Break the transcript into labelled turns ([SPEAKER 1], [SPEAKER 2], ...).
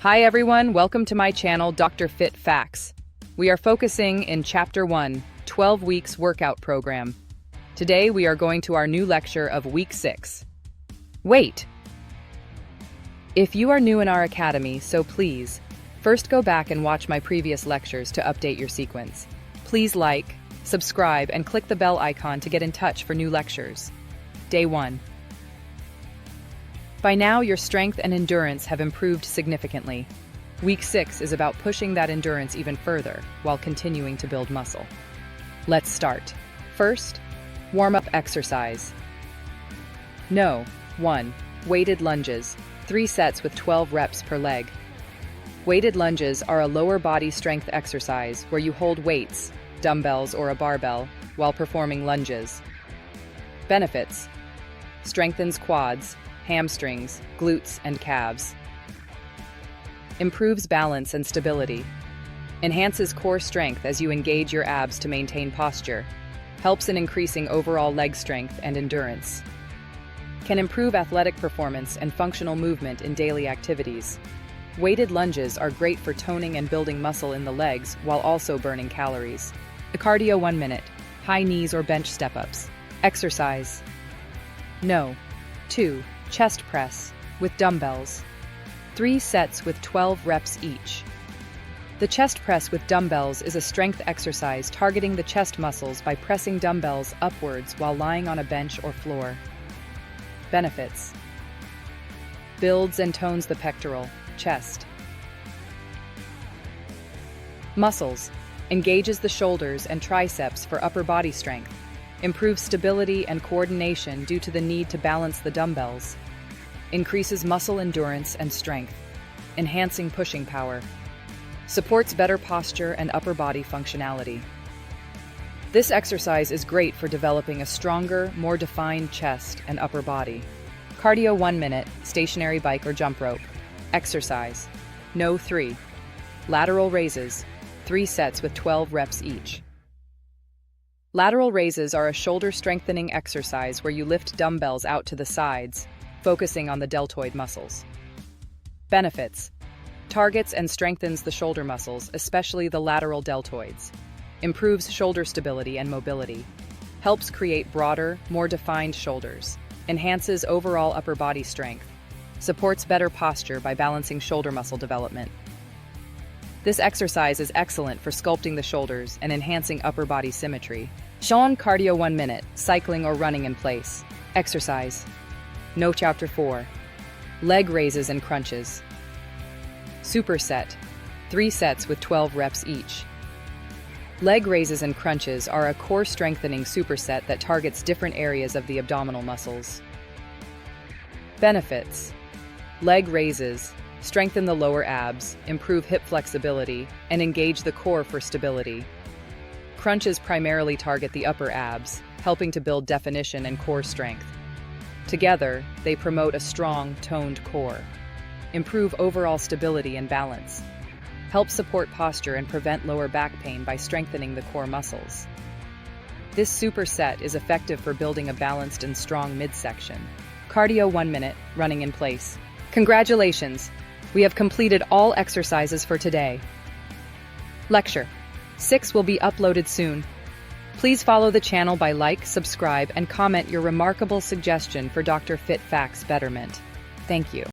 [SPEAKER 1] Hi everyone, welcome to my channel, Dr. Fit Facts. We are focusing in Chapter 1, 12 Weeks Workout Program. Today we are going to our new lecture of Week 6. Wait! If you are new in our academy, so please, first go back and watch my previous lectures to update your sequence. Please like, subscribe, and click the bell icon to get in touch for new lectures. Day 1. By now, your strength and endurance have improved significantly. Week 6 is about pushing that endurance even further while continuing to build muscle. Let's start. First, warm-up exercise. 1. Weighted lunges, 3 sets with 12 reps per leg. Weighted lunges are a lower body strength exercise where you hold weights, dumbbells or a barbell, while performing lunges. Benefits: strengthens quads, hamstrings, glutes, and calves. Improves balance and stability. Enhances core strength as you engage your abs to maintain posture. Helps in increasing overall leg strength and endurance. Can improve athletic performance and functional movement in daily activities. Weighted lunges are great for toning and building muscle in the legs while also burning calories. The cardio 1 minute, high knees or bench step-ups. Exercise. 2. Chest press with dumbbells. 3 sets with 12 reps each. The chest press with dumbbells is a strength exercise targeting the chest muscles by pressing dumbbells upwards while lying on a bench or floor. Benefits: builds and tones the pectoral, chest. Muscles: engages the shoulders and triceps for upper body strength. Improves stability and coordination due to the need to balance the dumbbells. Increases muscle endurance and strength, enhancing pushing power. Supports better posture and upper body functionality. This exercise is great for developing a stronger, more defined chest and upper body. Cardio 1 minute, stationary bike or jump rope. Exercise. 3. Lateral raises, 3 sets with 12 reps each. Lateral raises are a shoulder-strengthening exercise where you lift dumbbells out to the sides, focusing on the deltoid muscles. Benefits: targets and strengthens the shoulder muscles, especially the lateral deltoids. Improves shoulder stability and mobility. Helps create broader, more defined shoulders. Enhances overall upper body strength. Supports better posture by balancing shoulder muscle development. This exercise is excellent for sculpting the shoulders and enhancing upper body symmetry. Cardio 1 minute, cycling or running in place. Exercise. Chapter 4. Leg raises and crunches. Superset, 3 sets with 12 reps each. Leg raises and crunches are a core strengthening superset that targets different areas of the abdominal muscles. Benefits: leg raises strengthen the lower abs, improve hip flexibility, and engage the core for stability. Crunches primarily target the upper abs, helping to build definition and core strength. Together, they promote a strong, toned core. Improve overall stability and balance. Help support posture and prevent lower back pain by strengthening the core muscles. This superset is effective for building a balanced and strong midsection. Cardio 1 minute, running in place. Congratulations! We have completed all exercises for today. Lecture 6 will be uploaded soon. Please follow the channel by like, subscribe, and comment your remarkable suggestion for Dr. Fit Facts betterment. Thank you.